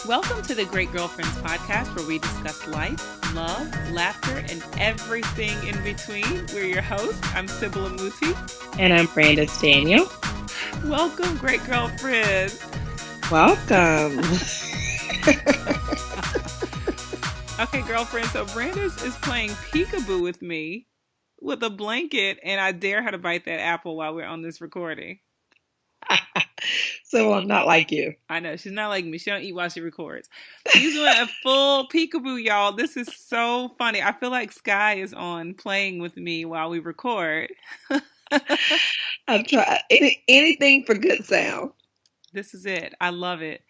Welcome to the Great Girlfriends podcast, where we discuss life, love, laughter, and everything in between. We're your hosts. I'm Sybil Amuti. And I'm Brandis Daniel. Welcome, Great Girlfriends. Welcome. Okay, girlfriends, so Brandis is playing peekaboo with me with a blanket, and I dare her to bite that apple while we're on this recording. So I'm not like you. I know, she's not like me. She don't eat while she records. She's doing a full peekaboo, y'all. This is so funny. I feel like Sky is on playing with me while we record. I'm trying anything for good sound. This is it. I love it.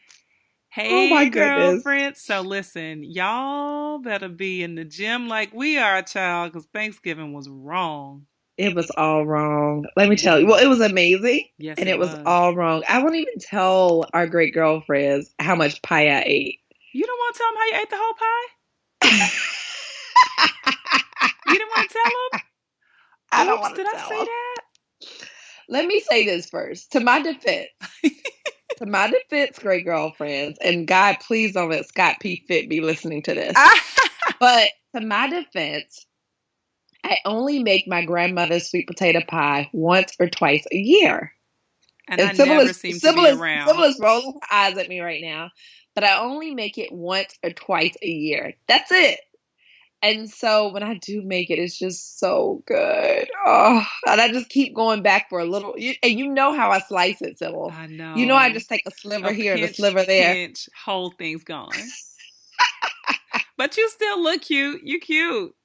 Hey, my girlfriends. So listen, y'all better be in the gym like we are, child, because Thanksgiving was wrong. It was all wrong. Let me tell you. Well, it was amazing. Yes, and it was all wrong. I won't even tell our great girlfriends how much pie I ate. You don't want to tell them how you ate the whole pie? You didn't want to tell them? I don't want to tell Did I say that? Let me say this first. To my defense. Great girlfriends. And God, please don't let Scott P. Fit be listening to this. But to my defense, I only make my grandmother's sweet potato pie once or twice a year. And I never seem to be around. Sybil is rolling her eyes at me right now. But I only make it once or twice a year. That's it. And so when I do make it, it's just so good. Oh, and I just keep going back for a little. And you know how I slice it, Sybil. I know. You know I just take a sliver here and a sliver there. Pinch, whole thing's gone. But you still look cute. You cute.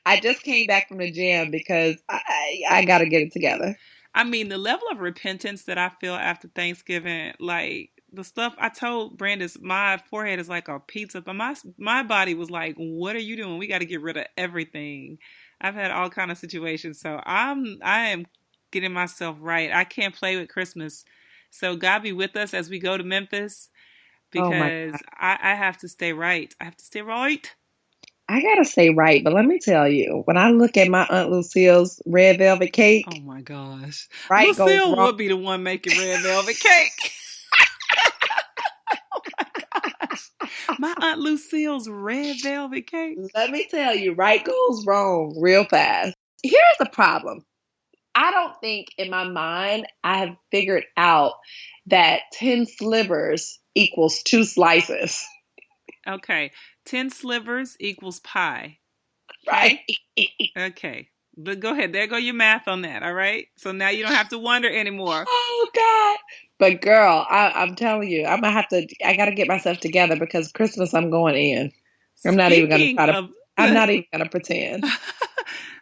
I just came back from the gym because I got to get it together. I mean, the level of repentance that I feel after Thanksgiving, like the stuff I told Brandis, my forehead is like a pizza, but my body was like, what are you doing? We got to get rid of everything. I've had all kind of situations. So I am getting myself right. I can't play with Christmas. So God be with us as we go to Memphis, because I have to stay right. I have to stay right. I gotta stay right, but let me tell you, when I look at my Aunt Lucille's red velvet cake, oh my gosh, right, Lucille would be the one making red velvet cake. Oh my gosh, my Aunt Lucille's red velvet cake. Let me tell you, right goes wrong real fast. Here's the problem. I don't think in my mind I have figured out that 10 slivers equals 2 slices. Okay. 10 slivers equals pie. Right. Okay. But go ahead. There go your math on that. All right. So now you don't have to wonder anymore. Oh, God. But girl, I'm telling you, I got to get myself together because Christmas I'm going in. I'm not even going to pretend.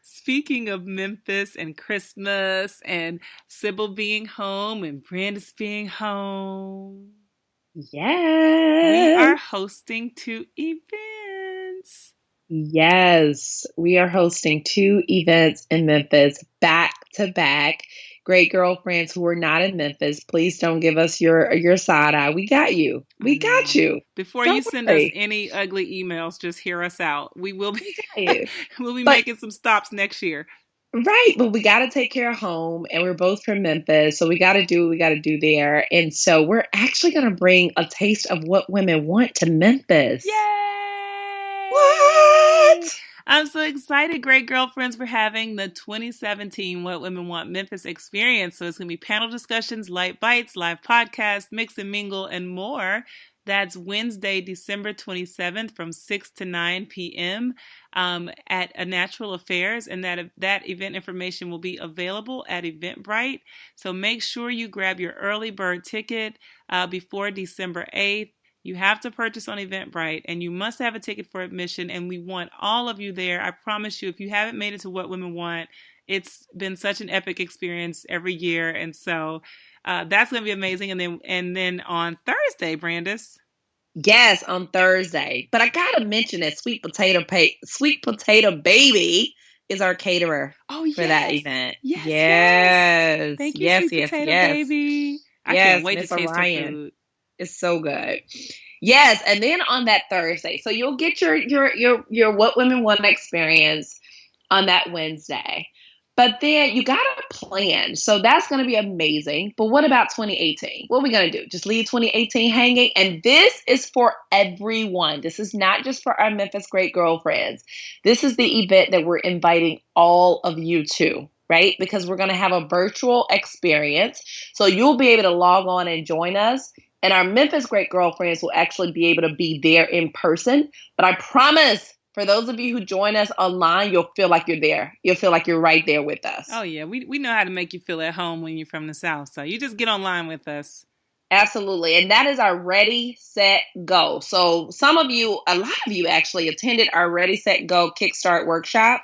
Speaking of Memphis and Christmas and Sybil being home and Brandis being home. Yes. We are hosting 2 events. Yes, we are hosting 2 events in Memphis back to back. Great girlfriends who are not in Memphis, please don't give us your side eye. We got you. We got you. Before you send us any ugly emails, just hear us out. We will be making some stops next year. Right, but we got to take care of home, and we're both from Memphis, so we got to do what we got to do there. And so we're actually going to bring a taste of what women want to Memphis. Yay! What? I'm so excited, great girlfriends. We're having the 2017 What Women Want Memphis experience. So it's going to be panel discussions, light bites, live podcasts, mix and mingle, and more. That's Wednesday, December 27th from 6 to 9 p.m. At A Natural Affairs. And that event information will be available at Eventbrite. So make sure you grab your early bird ticket before December 8th. You have to purchase on Eventbrite, and you must have a ticket for admission, and we want all of you there. I promise you, if you haven't made it to What Women Want, it's been such an epic experience every year, and so that's going to be amazing. And then on Thursday, Brandis. Yes, on Thursday. But I got to mention that Sweet Potato Baby is our caterer for that event. Yes. Thank you, Sweet Potato Baby. I can't wait to taste her food. It's so good. Yes, and then on that Thursday, so you'll get your What Women Want experience on that Wednesday. But then you got to plan. So that's going to be amazing. But what about 2018? What are we going to do? Just leave 2018 hanging? And this is for everyone. This is not just for our Memphis Great Girlfriends. This is the event that we're inviting all of you to, right? Because we're going to have a virtual experience. So you'll be able to log on and join us. And our Memphis Great Girlfriends will actually be able to be there in person. But I promise, for those of you who join us online, you'll feel like you're there. You'll feel like you're right there with us. Oh, yeah. We know how to make you feel at home when you're from the South. So you just get online with us. Absolutely. And that is our Ready, Set, Go. So a lot of you actually attended our Ready, Set, Go Kickstart workshop.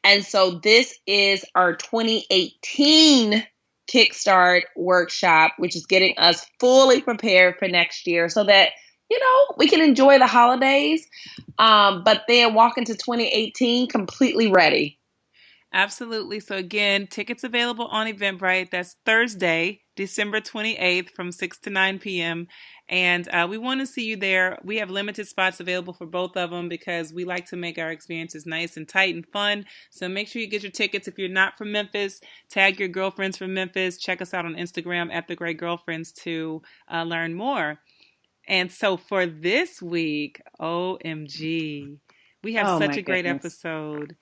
And so this is our 2018 Kickstart workshop, which is getting us fully prepared for next year so that, we can enjoy the holidays, but then walk into 2018 completely ready. Absolutely. So again, tickets available on Eventbrite. That's Thursday, December 28th from 6 to 9 p.m. And we want to see you there. We have limited spots available for both of them because we like to make our experiences nice and tight and fun. So make sure you get your tickets. If you're not from Memphis, tag your girlfriends from Memphis. Check us out on Instagram at The Great Girlfriends to learn more. And so for this week, OMG, we have such a great episode.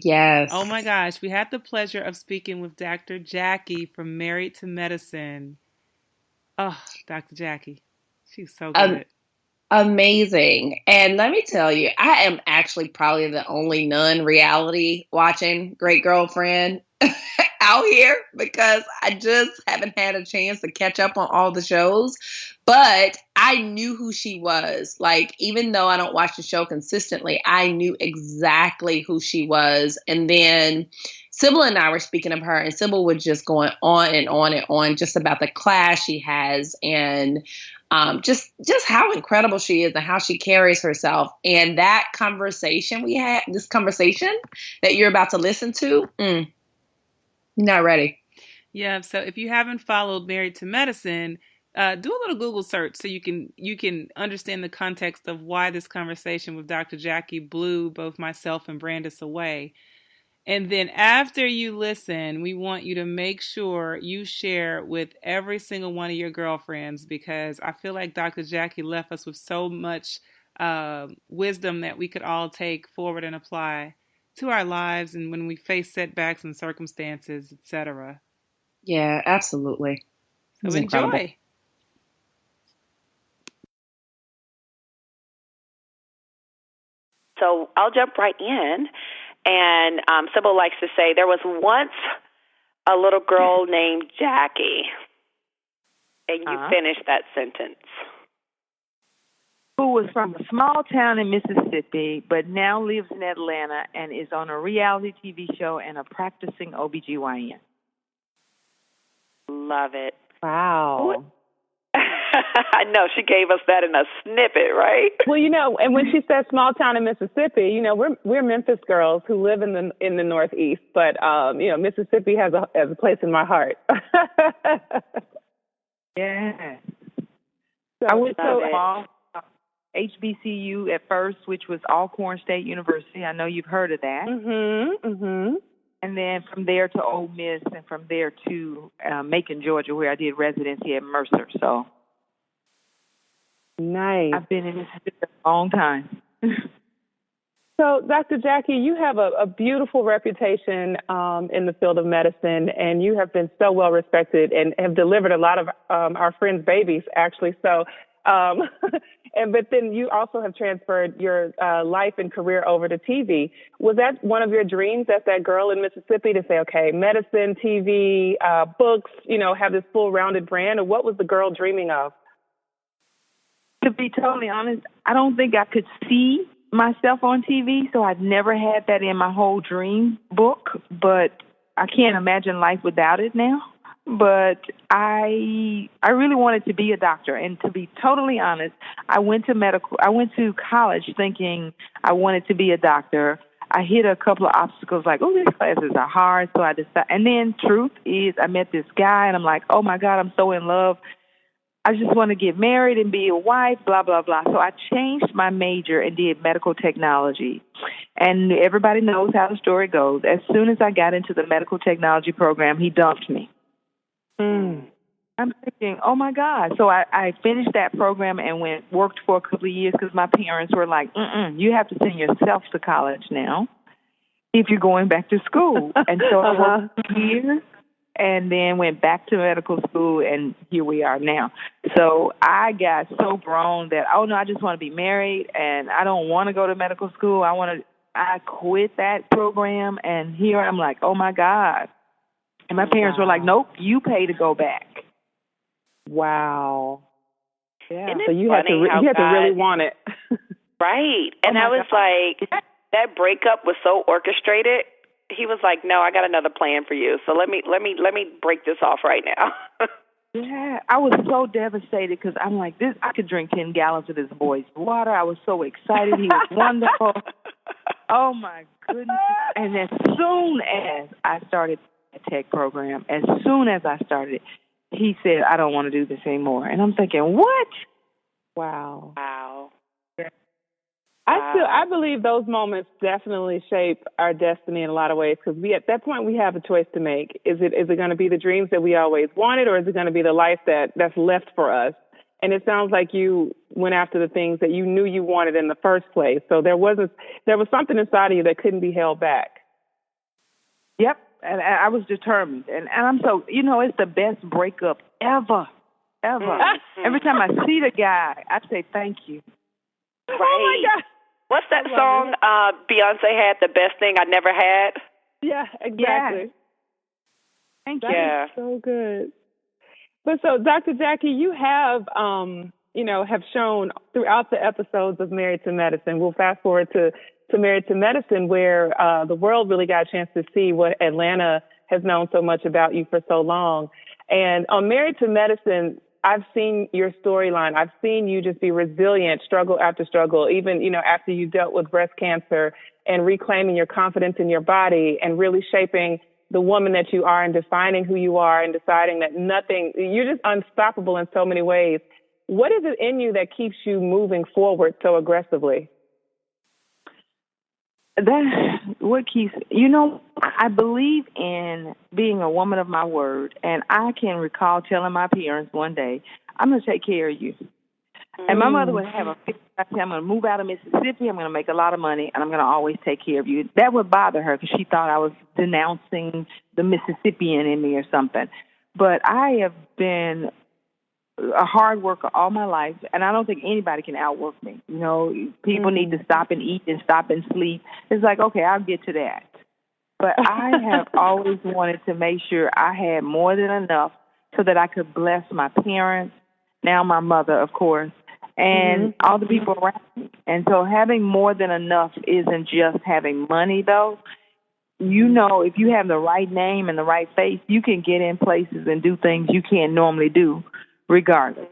Yes. Oh my gosh, we had the pleasure of speaking with Dr. Jackie from Married to Medicine. Oh, Dr. Jackie, she's so good. Amazing. And let me tell you, I am actually probably the only non-reality watching Great Girlfriend out here because I just haven't had a chance to catch up on all the shows. But I knew who she was. Like, even though I don't watch the show consistently, I knew exactly who she was. And then Sybil and I were speaking of her, and Sybil was just going on and on and on just about the class she has and just how incredible she is and how she carries herself. And that conversation we had, this conversation that you're about to listen to, not ready. Yeah. So if you haven't followed Married to Medicine, do a little Google search so you can understand the context of why this conversation with Dr. Jackie blew both myself and Brandis away. And then after you listen, we want you to make sure you share with every single one of your girlfriends because I feel like Dr. Jackie left us with so much wisdom that we could all take forward and apply to our lives and when we face setbacks and circumstances, etc. Yeah, absolutely. So enjoy. Incredible. So I'll jump right in. And Sybil likes to say, there was once a little girl named Jackie. And you finished that sentence. Who was from a small town in Mississippi, but now lives in Atlanta and is on a reality TV show and a practicing OBGYN. Love it. Wow. I know, she gave us that in a snippet, right? Well, and when she said small town in Mississippi, we're Memphis girls who live in the Northeast, but Mississippi has a place in my heart. Yeah. So, I went to HBCU at first, which was Alcorn State University. I know you've heard of that. Mm-hmm. Mm-hmm. And then from there to Ole Miss, and from there to Macon, Georgia, where I did residency at Mercer. So nice. I've been in Mississippi a long time. So, Dr. Jackie, you have a beautiful reputation in the field of medicine, and you have been so well respected and have delivered a lot of our friends' babies, actually. So, but then you also have transferred your life and career over to TV. Was that one of your dreams as that girl in Mississippi to say, okay, medicine, TV, books, have this full rounded brand? Or what was the girl dreaming of? To be totally honest, I don't think I could see myself on TV, so I've never had that in my whole dream book, but I can't imagine life without it now. But I really wanted to be a doctor, and to be totally honest, I went to college thinking I wanted to be a doctor. I hit a couple of obstacles like, oh, these classes are hard, so I decided. And then truth is, I met this guy, and I'm like, oh my God, I'm so in love. I just want to get married and be a wife, blah, blah, blah. So I changed my major and did medical technology. And everybody knows how the story goes. As soon as I got into the medical technology program, he dumped me. I'm thinking, oh, my God. So I finished that program and worked for a couple of years because my parents were like, you have to send yourself to college now if you're going back to school. And so I worked 2 years and then went back to medical school, and here we are now. So I got so grown that, oh, no, I just want to be married, and I don't want to go to medical school. I quit that program, and here I'm like, oh, my God. And my parents were like, nope, you pay to go back. Wow. Yeah. So you had to really want it. Right. And I was God. like, that breakup was so orchestrated. He was like, no, I got another plan for you. So let me break this off right now. Yeah, I was so devastated because I'm like, I could drink 10 gallons of this boy's water. I was so excited. He was wonderful. Oh, my goodness. And as soon as I started the tech program, as soon as I started, he said, I don't want to do this anymore. And I'm thinking, what? Wow. Wow. I believe those moments definitely shape our destiny in a lot of ways, because at that point we have a choice to make. Is it going to be the dreams that we always wanted, or is it going to be the life that's left for us? And it sounds like you went after the things that you knew you wanted in the first place. So there was something inside of you that couldn't be held back. Yep. And I was determined. And I'm so, it's the best breakup ever. Mm-hmm. Every time I see the guy, I say thank you. Right. Oh, my God. What's that song Beyonce had, The Best Thing I Never Had? Yeah, exactly. Yeah. Thank you. That is so good. But so, Dr. Jackie, you have, have shown throughout the episodes of Married to Medicine. We'll fast forward to Married to Medicine, where the world really got a chance to see what Atlanta has known so much about you for so long. And on Married to Medicine, I've seen your storyline. I've seen you just be resilient, struggle after struggle, even, after you dealt with breast cancer and reclaiming your confidence in your body and really shaping the woman that you are and defining who you are and deciding that you're just unstoppable in so many ways. What is it in you that keeps you moving forward so aggressively? I believe in being a woman of my word, and I can recall telling my parents one day, I'm going to take care of you. And my mother would have a fit. I'm going to move out of Mississippi, I'm going to make a lot of money, and I'm going to always take care of you. That would bother her because she thought I was denouncing the Mississippian in me or something. But I have been a hard worker all my life, and I don't think anybody can outwork me. People need to stop and eat and stop and sleep. It's like, okay, I'll get to that. But I have always wanted to make sure I had more than enough so that I could bless my parents, now my mother, of course, and all the people around me. And so having more than enough isn't just having money, though. If you have the right name and the right face, you can get in places and do things you can't normally do regardless.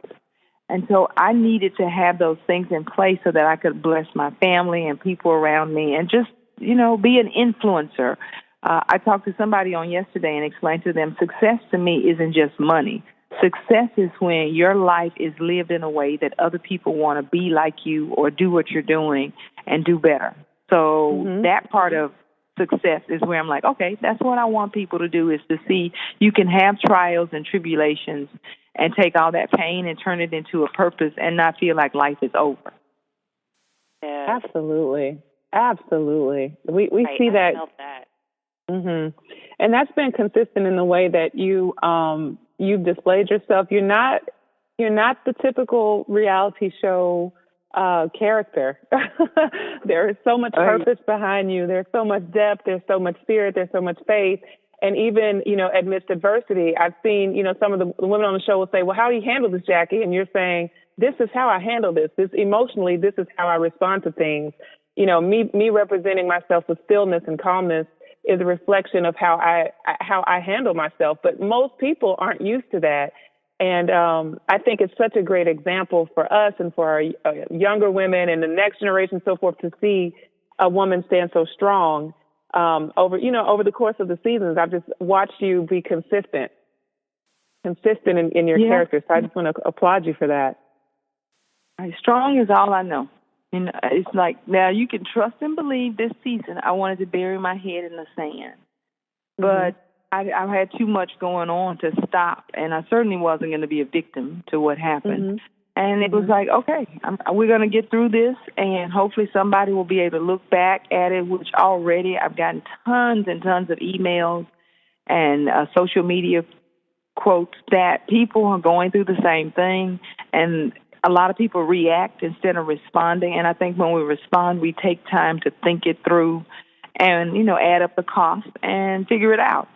And so I needed to have those things in place so that I could bless my family and people around me and just, be an influencer. I talked to somebody on yesterday and explained to them success to me isn't just money. Success is when your life is lived in a way that other people want to be like you or do what you're doing and do better. So that part of success is where I'm like, okay, that's what I want people to do, is to see you can have trials and tribulations and take all that pain and turn it into a purpose and not feel like life is over. Yeah. Absolutely. We right. see that. I felt that. And that's been consistent in the way that you've displayed yourself. You're not the typical reality show character. There is so much purpose behind you. There's so much depth. There's so much spirit. There's so much faith. And even, amidst adversity, I've seen, some of the women on the show will say, well, how do you handle this, Jackie? And you're saying, this is how I handle this. Emotionally, this is how I respond to things. Me representing myself with stillness and calmness is a reflection of how I handle myself. But most people aren't used to that. And I think it's such a great example for us and for our younger women and the next generation, so forth, to see a woman stand so strong over the course of the seasons. I've just watched you be consistent. consistent in your character. So I just want to applaud you for that. Strong is all I know. And it's like, now you can trust and believe this season I wanted to bury my head in the sand. But I had too much going on to stop, and I certainly wasn't going to be a victim to what happened. And it was like, okay, we're going to get through this, and hopefully somebody will be able to look back at it, which already I've gotten tons and tons of emails and social media quotes that people are going through the same thing, and a lot of people react instead of responding. And I think when we respond, we take time to think it through and, add up the cost and figure it out.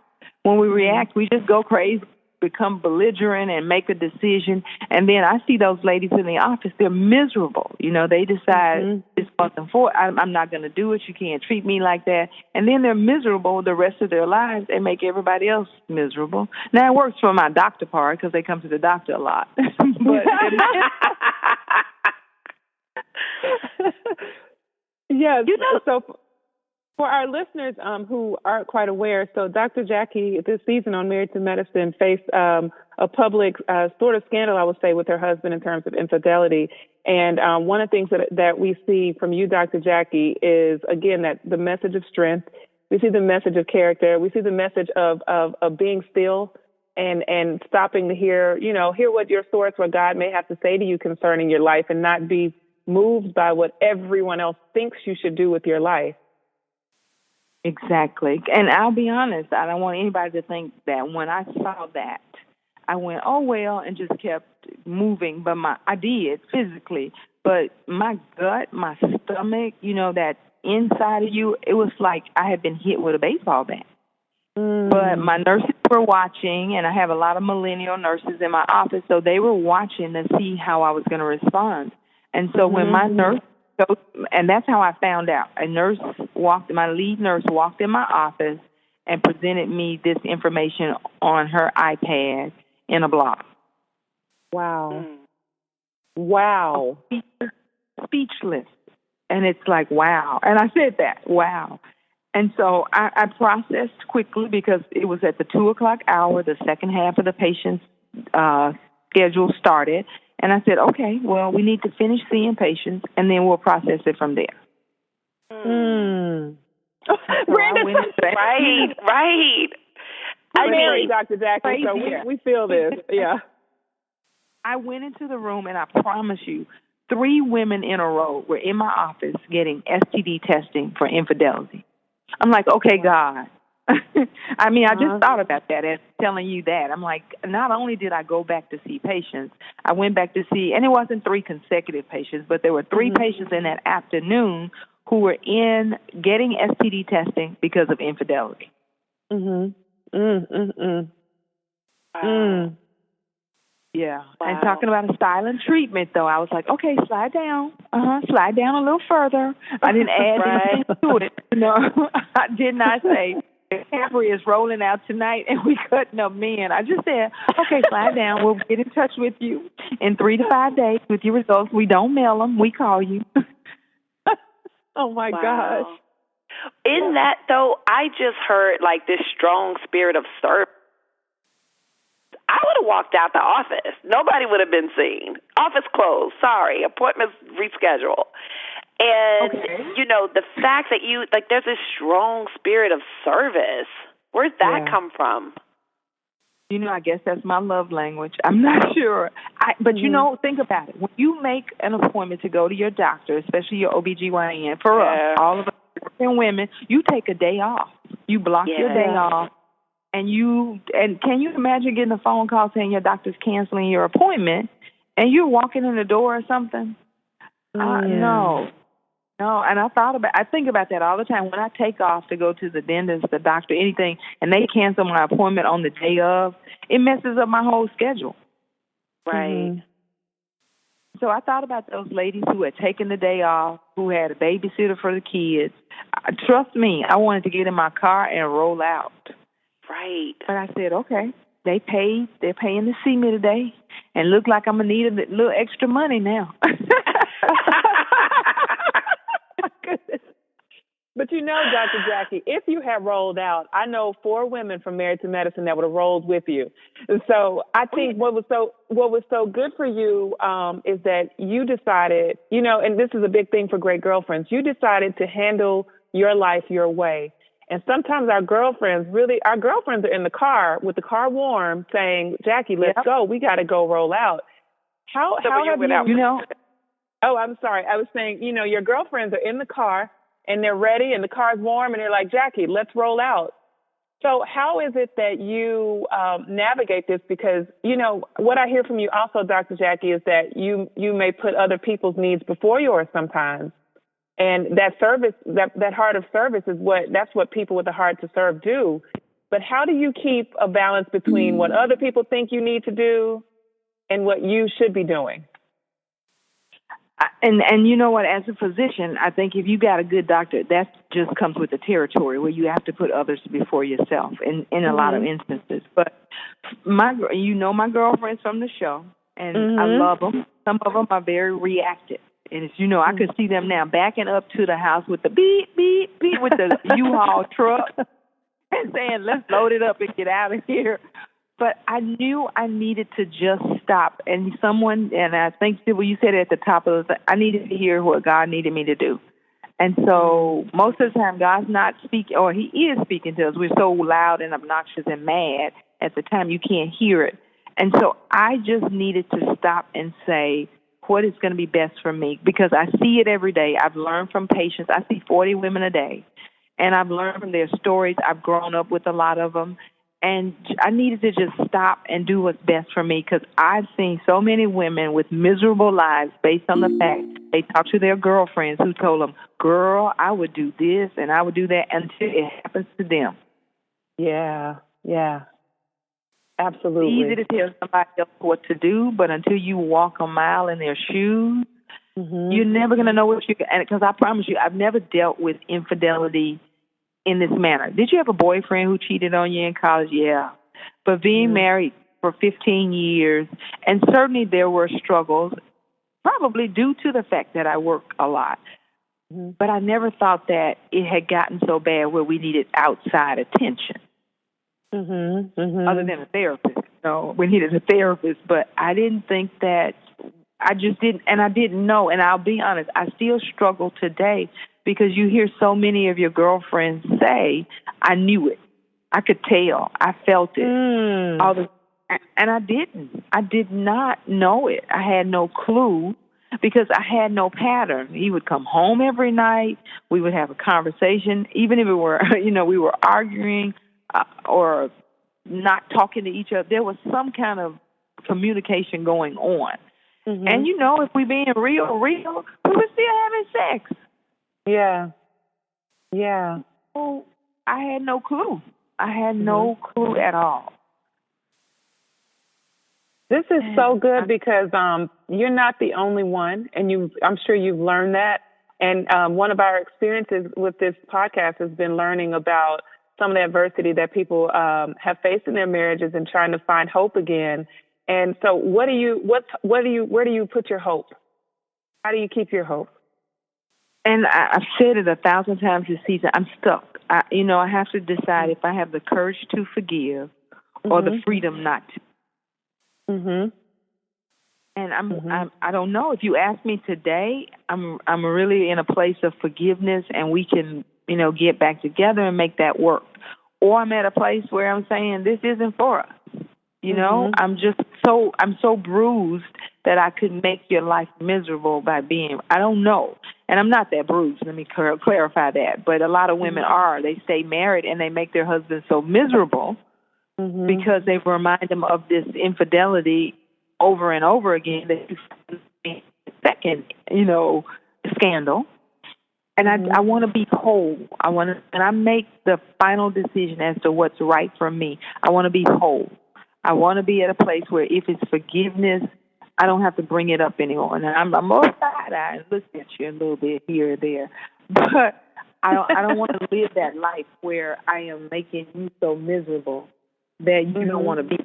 When we react, we just go crazy, become belligerent, and make a decision. And then I see those ladies in the office, they're miserable. They decide this wasn't for, I'm not going to do it. You can't treat me like that. And then they're miserable the rest of their lives and make everybody else miserable. Now, it works for my doctor part because they come to the doctor a lot. But yes. So for our listeners who aren't quite aware, so Dr. Jackie this season on Married to Medicine faced a public sort of scandal, I would say, with her husband in terms of infidelity. And one of the things that we see from you, Dr. Jackie, is, again, that the message of strength. We see the message of character. We see the message of being still and stopping to hear what your source, what God may have to say to you concerning your life, and not be moved by what everyone else thinks you should do with your life. Exactly. And I'll be honest, I don't want anybody to think that when I saw that, I went, oh, well, and just kept moving. But I did physically. But my gut, my stomach, that inside of you, it was like I had been hit with a baseball bat. But my nurses were watching, and I have a lot of millennial nurses in my office, so they were watching to see how I was going to respond. And so when my nurse, and that's how I found out. My lead nurse walked in my office and presented me this information on her iPad in a blog. Wow. Wow. Speechless. And it's like, wow. And I said that, wow. And so I processed quickly because it was at the 2:00 hour, the second half of the patient's schedule started. And I said, okay, well, we need to finish seeing patients, and then we'll process it from there. Brenda, right. I married Dr. Jackie, so we feel this. Yeah. I went into the room, and I promise you, 3 women in a row were in my office getting STD testing for infidelity. I'm like, okay, God. I mean, I just thought about that as telling you that. I'm like, not only did I go back to see patients, I went back to see, and it wasn't 3 consecutive patients, but there were 3 patients in that afternoon who were in getting STD testing because of infidelity. Yeah. Wow. And talking about a silent treatment, though, I was like, okay, slide down. Slide down a little further. I didn't add anything to it. I did not say, Capri is rolling out tonight and we cutting up men. I just said, okay, slide down. We'll get in touch with you in 3 to 5 days with your results. We don't mail them. We call you. Oh, my gosh. In that, though, I just heard like this strong spirit of service. I would have walked out the office. Nobody would have been seen. Office closed. Sorry. Appointments rescheduled. And, the fact that there's this strong spirit of service. Where's that come from? I guess that's my love language. I'm not sure. But, think about it. When you make an appointment to go to your doctor, especially your OBGYN, for us, all of us women, you take a day off. You block your day off. And can you imagine getting a phone call saying your doctor's canceling your appointment and you're walking in the door or something? No. And I think about that all the time. When I take off to go to the dentist, the doctor, anything, and they cancel my appointment on the day of, it messes up my whole schedule. Right. So I thought about those ladies who had taken the day off, who had a babysitter for the kids. Trust me, I wanted to get in my car and roll out. Right. But I said, okay, they're paying to see me today, and look like I'm going to need a little extra money now. But you know, Dr. Jackie, if you had rolled out, I know 4 women from Married to Medicine that would have rolled with you. And so I think what was so good for you is that you decided, you know, and this is a big thing for great girlfriends, you decided to handle your life your way. And sometimes our girlfriends are in the car with the car warm saying, Jackie, let's go. We got to go roll out. How have you know? Oh, I'm sorry. I was saying, you know, your girlfriends are in the car and they're ready and the car's warm and they're like, Jackie, let's roll out. So how is it that you navigate this? Because, you know, what I hear from you also, Dr. Jackie, is that you may put other people's needs before yours sometimes. And that service, that heart of service that's what people with a heart to serve do. But how do you keep a balance between what other people think you need to do and what you should be doing? And you know what, as a physician, I think if you got a good doctor, that just comes with the territory where you have to put others before yourself in a lot of instances. But my girlfriends from the show, and I love them. Some of them are very reactive. And as you know, I could see them now backing up to the house with the beep, beep, beep with the U-Haul truck and saying, let's load it up and get out of here. But I knew I needed to just stop. And I think, Sybil, you said it at the top of the I needed to hear what God needed me to do. And so most of the time, God's not speaking, or he is speaking to us. We're so loud and obnoxious and mad at the time you can't hear it. And so I just needed to stop and say, what is going to be best for me? Because I see it every day. I've learned from patients. I see 40 women a day, and I've learned from their stories. I've grown up with a lot of them, and I needed to just stop and do what's best for me because I've seen so many women with miserable lives based on the fact they talk to their girlfriends who told them, girl, I would do this and I would do that until it happens to them. Yeah. Absolutely. It's easy to tell somebody else what to do, but until you walk a mile in their shoes, you're never going to know what you can. Because I promise you, I've never dealt with infidelity in this manner. Did you have a boyfriend who cheated on you in college? Yeah. But being married for 15 years, and certainly there were struggles, probably due to the fact that I work a lot. But I never thought that it had gotten so bad where we needed outside attention. Other than a therapist. So we needed a therapist, but I didn't think that, I just didn't, and I didn't know, and I'll be honest, I still struggle today because you hear so many of your girlfriends say, I knew it. I could tell. I felt it. And I didn't. I did not know it. I had no clue because I had no pattern. He would come home every night. We would have a conversation, even if it were, we were arguing, or not talking to each other. There was some kind of communication going on. And, if we being real, we were still having sex. Yeah. So I had no clue. I had no clue at all. This is so good because you're not the only one, and I'm sure you've learned that. And one of our experiences with this podcast has been learning about some of the adversity that people have faced in their marriages and trying to find hope again. And so where do you put your hope? How do you keep your hope? And I've said it 1,000 times this season. I'm stuck. I have to decide if I have the courage to forgive or the freedom not to. And I don't know. If you ask me today, I'm really in a place of forgiveness, and we can get back together and make that work. Or I'm at a place where I'm saying this isn't for us. I'm so bruised that I could make your life miserable by being, I don't know. And I'm not that bruised. Let me clarify that. But a lot of women are. They stay married and they make their husbands so miserable because they remind them of this infidelity over and over again. The second, scandal. And I want to be whole. And I make the final decision as to what's right for me. I want to be whole. I want to be at a place where if it's forgiveness, I don't have to bring it up anymore. And I'm more side-eye and look at you a little bit here or there. But I don't want to live that life where I am making you so miserable that you don't want to be.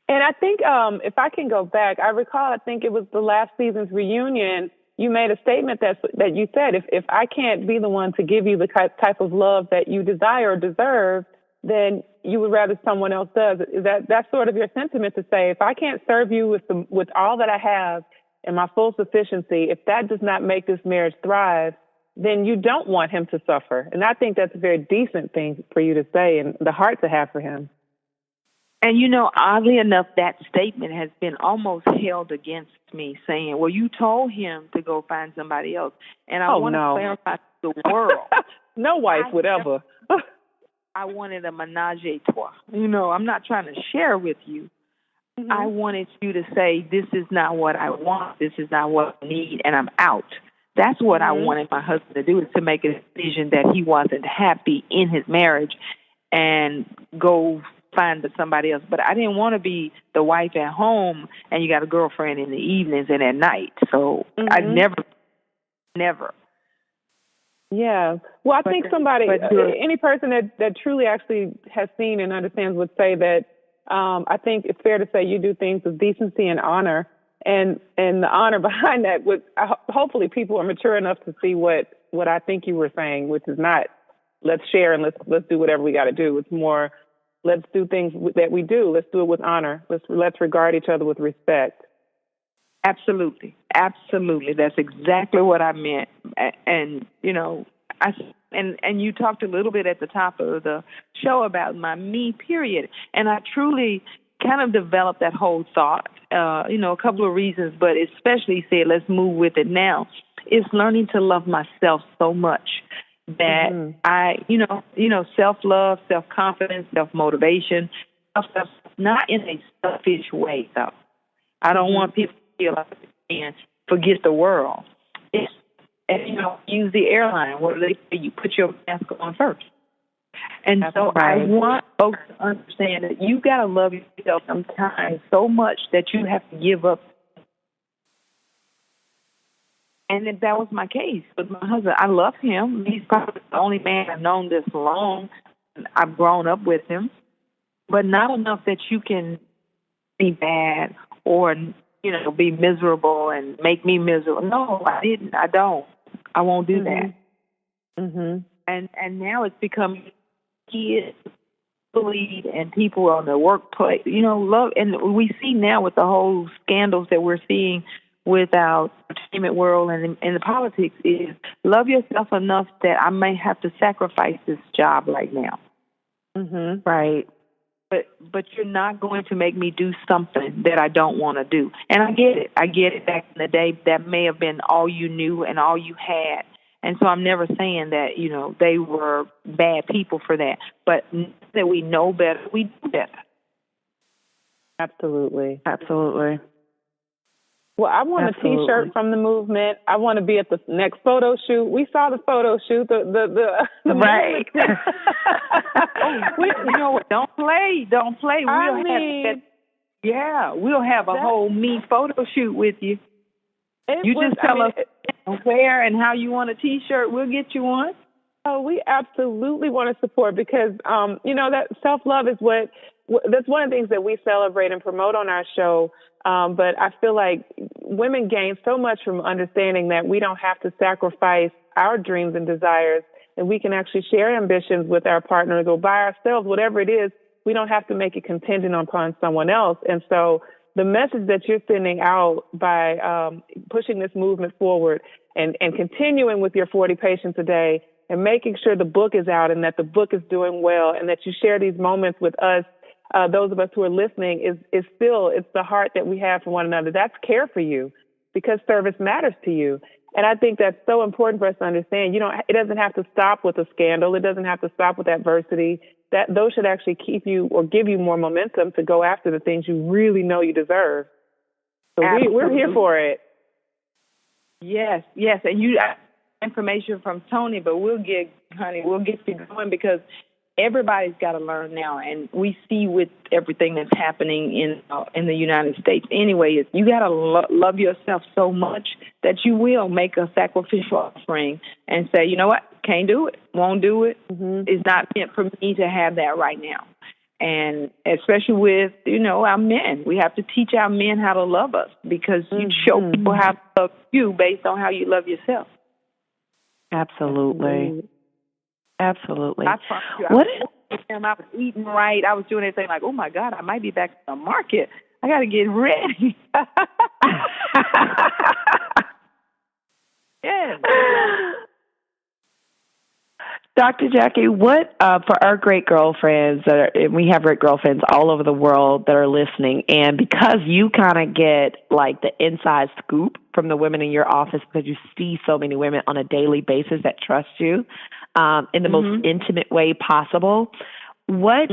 And I think if I can go back, I recall, I think it was the last season's reunion, you made a statement that you said, if I can't be the one to give you the type of love that you desire or deserve, then you would rather someone else does. Is that's sort of your sentiment to say, if I can't serve you with all that I have and my full sufficiency, if that does not make this marriage thrive, then you don't want him to suffer. And I think that's a very decent thing for you to say and the heart to have for him. And, you know, oddly enough, that statement has been almost held against me, saying, well, you told him to go find somebody else. And I want to clarify to the world. No wife would ever. I wanted a menage a trois. You know, I'm not trying to share with you. Mm-hmm. I wanted you to say, this is not what I want. This is not what I need, and I'm out. That's what I wanted my husband to do, is to make a decision that he wasn't happy in his marriage and go find somebody else. But I didn't want to be the wife at home and you got a girlfriend in the evenings and at night. So I never. Yeah. Well, I think any person that truly actually has seen and understands would say that I think it's fair to say you do things with decency and honor. And the honor behind that was hopefully people are mature enough to see what I think you were saying, which is not let's share and let's do whatever we got to do. It's more let's do things that we do. Let's do it with honor. Let's regard each other with respect. Absolutely. That's exactly what I meant. And you know, and you talked a little bit at the top of the show about my me period, and I truly kind of developed that whole thought, a couple of reasons, but especially said, let's move with it now. It's learning to love myself so much that I, self-love, self-confidence, self-motivation, not in a selfish way, though. I don't want people to feel like they can forget the world. Use the airline. What do they say? You put your mask on first. And so I want folks to understand that you got to love yourself sometimes so much that you have to give up. And that was my case with my husband. I love him. He's probably the only man I've known this long. I've grown up with him. But not enough that you can be bad or, be miserable and make me miserable. No, I didn't. I don't. I won't do that. Mm-hmm. And now it's become kids believe and people on the workplace, love. And we see now with the whole scandals that we're seeing with our entertainment world and the politics is love yourself enough that I may have to sacrifice this job right now. Mm-hmm. Right. But you're not going to make me do something that I don't want to do. And I get it. Back in the day, that may have been all you knew and all you had. And so I'm never saying that, they were bad people for that. But that we know better, we do better. Absolutely. Well, I want a T-shirt from the movement. I want to be at the next photo shoot. We saw the photo shoot. The right. Don't play. We'll have a whole me photo shoot with you. You just tell us where and how you want a T-shirt. We'll get you one. Oh, we absolutely want to support because, that self-love is that's one of the things that we celebrate and promote on our show. But I feel like women gain so much from understanding that we don't have to sacrifice our dreams and desires, and we can actually share ambitions with our partners or by ourselves, whatever it is. We don't have to make it contingent upon someone else. And so the message that you're sending out by pushing this movement forward and continuing with your 40 patients a day and making sure the book is out and that the book is doing well and that you share these moments with us, those of us who are listening, is still, it's the heart that we have for one another. That's care for you because service matters to you. And I think that's so important for us to understand. It doesn't have to stop with a scandal. It doesn't have to stop with adversity. Those should actually keep you or give you more momentum to go after the things you really know you deserve. So we're here for it. Yes. And you information from Tony, but we'll get you going because everybody's got to learn now, and we see with everything that's happening in the United States. Anyway, you got to love yourself so much that you will make a sacrificial offering and say, you know what, can't do it, won't do it. Mm-hmm. It's not meant for me to have that right now. And especially with, our men. We have to teach our men how to love us because you show people how to love you based on how you love yourself. Absolutely. Absolutely. I promise you, I was eating right. I was doing everything like, oh, my God, I might be back to the market. I got to get ready. Yeah. Dr. Jackie, what for our great girlfriends we have great girlfriends all over the world that are listening, and because you kind of get like the inside scoop from the women in your office because you see so many women on a daily basis that trust you in the most intimate way possible, what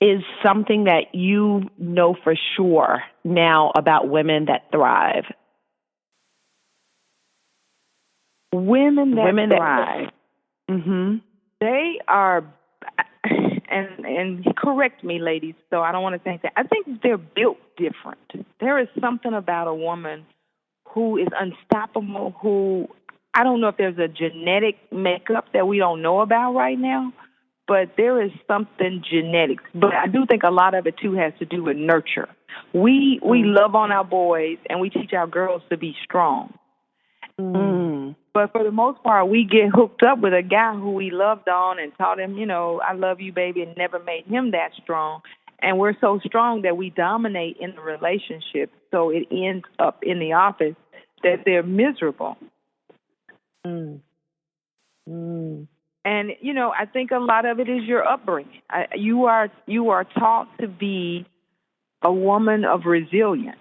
is something that you know for sure now about women that thrive? Women that thrive. They are, and correct me, ladies, so I don't want to think that. I think they're built different. There is something about a woman who is unstoppable, who, I don't know if there's a genetic makeup that we don't know about right now, but there is something genetic. But I do think a lot of it, too, has to do with nurture. We love on our boys, and we teach our girls to be strong. But for the most part, we get hooked up with a guy who we loved on and taught him, I love you, baby, and never made him that strong. And we're so strong that we dominate in the relationship. So it ends up in the office that they're miserable. And, I think a lot of it is your upbringing. You are taught to be a woman of resilience.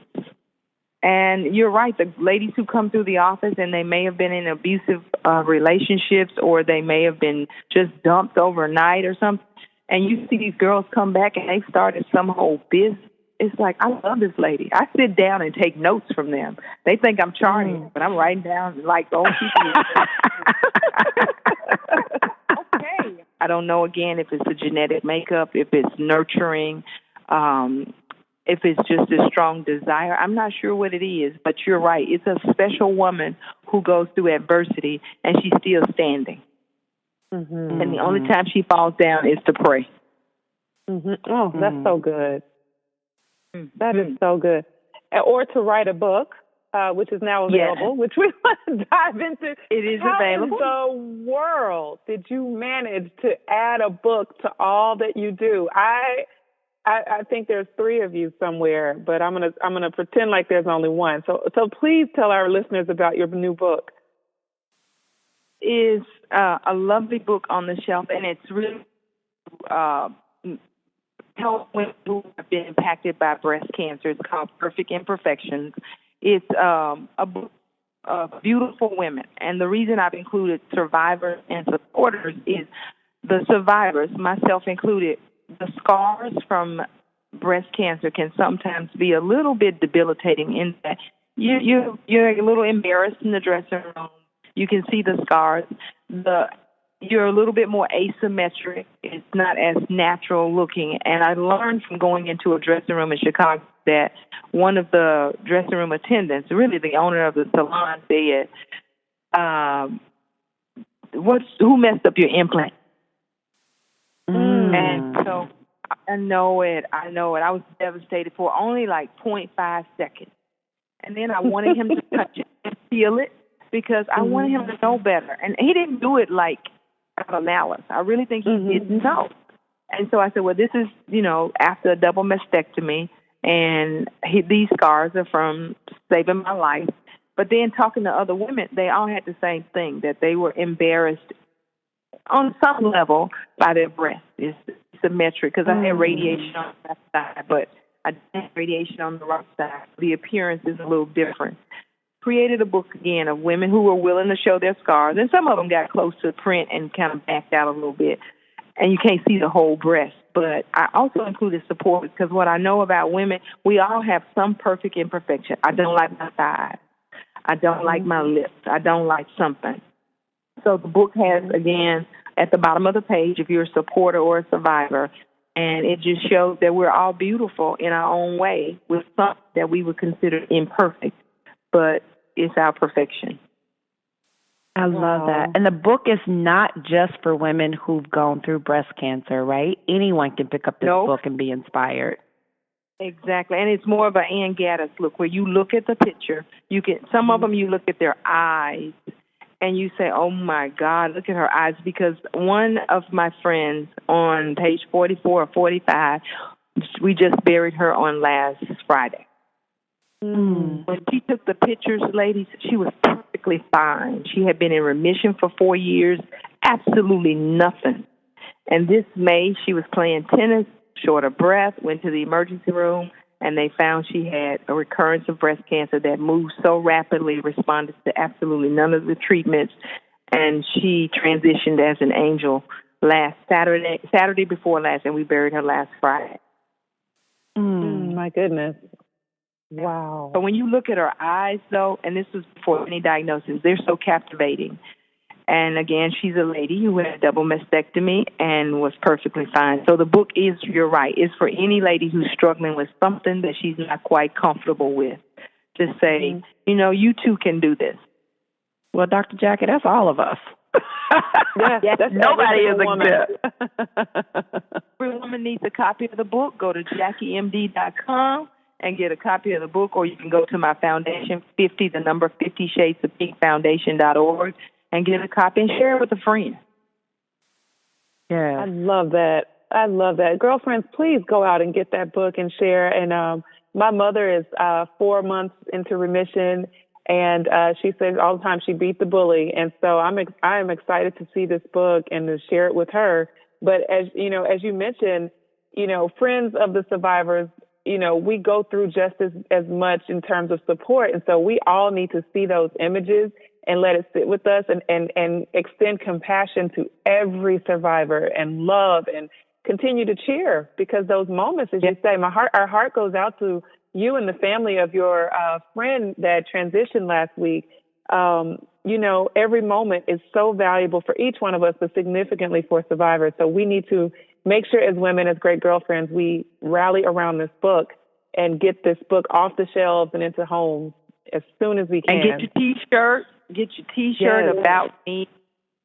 And you're right, the ladies who come through the office and they may have been in abusive relationships, or they may have been just dumped overnight or something, and you see these girls come back and they've started some whole business. It's like, I love this lady. I sit down and take notes from them. They think I'm charming, but I'm writing down like old people. Okay. I don't know, again, if it's a genetic makeup, if it's nurturing, if it's just a strong desire. I'm not sure what it is, but you're right. It's a special woman who goes through adversity, and she's still standing. And the only time she falls down is to pray. Oh, that's so good. That is so good. Or to write a book, which is now available, which we want to dive into. It is available. How in the world did you manage to add a book to all that you do? I think there's 3 of you somewhere, but I'm gonna pretend like there's only one. So please tell our listeners about your new book. It's a lovely book on the shelf, and it's really help women who have been impacted by breast cancer. It's called Perfect Imperfections. It's a book of beautiful women, and the reason I've included survivors and supporters is the survivors, myself included. The scars from breast cancer can sometimes be a little bit debilitating in that you're a little embarrassed in the dressing room. You can see the scars. You're a little bit more asymmetric. It's not as natural looking. And I learned from going into a dressing room in Chicago that one of the dressing room attendants, really the owner of the salon, said, who messed up your implant? And so I know it. I was devastated for only like 0.5 seconds. And then I wanted him to touch it and feel it because I wanted him to know better. And he didn't do it like out of malice. I really think he didn't know. And so I said, well, this is, after a double mastectomy, and these scars are from saving my life. But then talking to other women, they all had the same thing, that they were embarrassed on some level by their breast. It's symmetric because I had radiation on the left side, but I didn't have radiation on the right side. The appearance is a little different. Created a book again of women who were willing to show their scars, and some of them got close to the print and kind of backed out a little bit, and you can't see the whole breast. But I also included support because what I know about women, we all have some perfect imperfection. I don't like my thighs. I don't like my lips. I don't like something. So the book has, again, at the bottom of the page, if you're a supporter or a survivor, and it just shows that we're all beautiful in our own way with something that we would consider imperfect, but it's our perfection. I love that. And the book is not just for women who've gone through breast cancer, right? Anyone can pick up this book and be inspired. Exactly. And it's more of an Ann Gaddis look, where you look at the picture. You get some of them, you look at their eyes, and you say, oh, my God, look at her eyes. Because one of my friends on page 44 or 45, we just buried her on last Friday. When she took the pictures, ladies, she was perfectly fine. She had been in remission for 4 years, absolutely nothing. And this May, she was playing tennis, short of breath, went to the emergency room, and they found she had a recurrence of breast cancer that moved so rapidly, responded to absolutely none of the treatments, and she transitioned as an angel last Saturday before last, and we buried her last Friday. My goodness. Wow. But when you look at her eyes, though, and this was before any diagnosis, they're so captivating. And again, she's a lady who had a double mastectomy and was perfectly fine. So the book is, you're right, is for any lady who's struggling with something that she's not quite comfortable with, to say, you know, you too can do this. Well, Dr. Jackie, that's all of us. Yes, nobody is exempt. Every woman needs a copy of the book. Go to JackieMD.com and get a copy of the book, or you can go to my foundation, 50 Shades of Pink Foundation.org, and get a copy and share it with a friend. Yeah, I love that. I love that. Girlfriends, please go out and get that book and share. And my mother is 4 months into remission, and she says all the time she beat the bully. And so I am excited to see this book and to share it with her. But as you mentioned, friends of the survivors, we go through just as much in terms of support. And so we all need to see those images and let it sit with us and extend compassion to every survivor and love and continue to cheer, because those moments, as you say, our heart goes out to you and the family of your friend that transitioned last week. Every moment is so valuable for each one of us, but significantly for survivors. So we need to make sure as women, as great girlfriends, we rally around this book and get this book off the shelves and into homes as soon as we can. And get your T-shirt. Get your T-shirt, about me,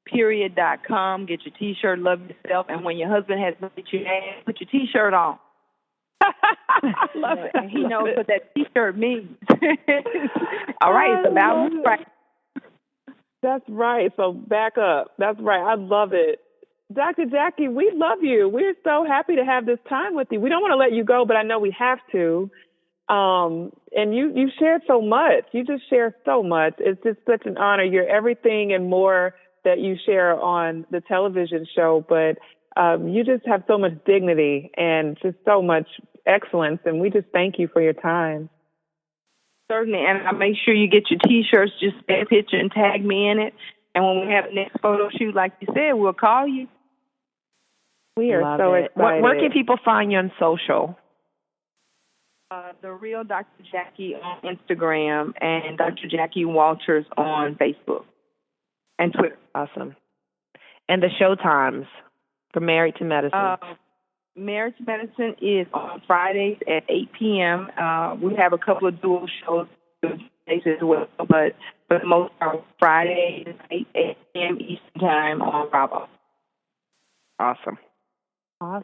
period.com. Get your T-shirt, love yourself. And when your husband has looked at your ass, put your T-shirt on. Love it. And he knows what that T-shirt means. All right, it's about me, right? That's right. So back up. That's right. I love it. Dr. Jackie, we love you. We're so happy to have this time with you. We don't want to let you go, but I know we have to. And you shared so much. You just share so much. It's just such an honor. You're everything and more that you share on the television show, but you just have so much dignity and just so much excellence, and we just thank you for your time. Certainly, and I'll make sure you get your T-shirts, just take a picture and tag me in it, and when we have the next photo shoot, like you said, we'll call you. We are Love so it. excited. Where can people find you on social? The Real Dr. Jackie on Instagram and Dr. Jackie Walters on Facebook and Twitter. Awesome. And the show times for Married to Medicine? Married to Medicine is on Fridays at 8 p.m. We have a couple of dual shows as well, but for the most part, Fridays at 8 p.m. Eastern Time on Bravo. Awesome. Well,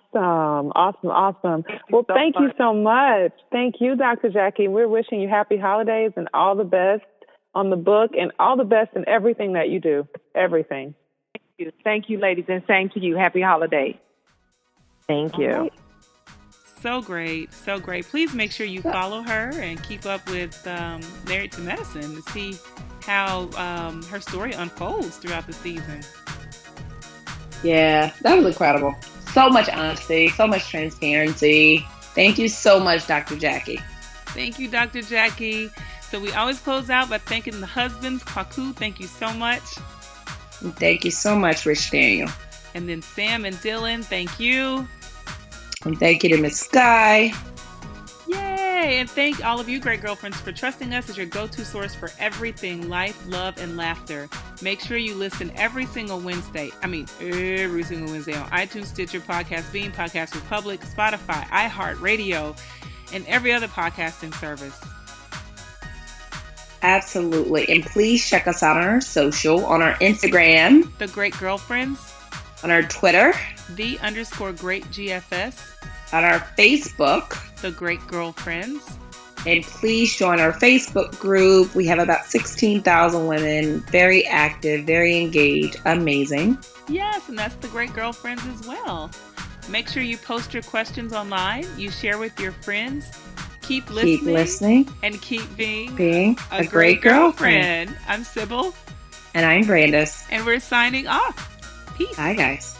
thank you so much. Thank you, Dr. Jackie. We're wishing you happy holidays and all the best on the book and all the best in everything that you do. Everything. Thank you, ladies, and same to you. Happy holidays. Thank you. Right. So great. So great. Please make sure you follow her and keep up with Married to Medicine to see how her story unfolds throughout the season. Yeah, that was incredible. So much honesty, so much transparency. Thank you so much, Dr. Jackie. Thank you, Dr. Jackie. So we always close out by thanking the husbands. Kwaku, thank you so much. And thank you so much, Rich Daniel. And then Sam and Dylan, thank you. And thank you to Miss Sky. Yay! And thank all of you great girlfriends for trusting us as your go-to source for everything life, love, and laughter. Make sure you listen every single Wednesday on iTunes, Stitcher, Podcast Bean, Podcast Republic, Spotify, iHeartRadio, and every other podcasting service. Absolutely. And please check us out on our social, on our Instagram, The Great Girlfriends, on our Twitter, _Great GFS, on our Facebook, The Great Girlfriends. And please join our Facebook group. We have about 16,000 women, very active, very engaged, amazing. Yes, and that's The Great Girlfriends as well. Make sure you post your questions online. You share with your friends. Keep listening. And keep being a great girlfriend. I'm Sybil. And I'm Brandis. And we're signing off. Peace. Bye, guys.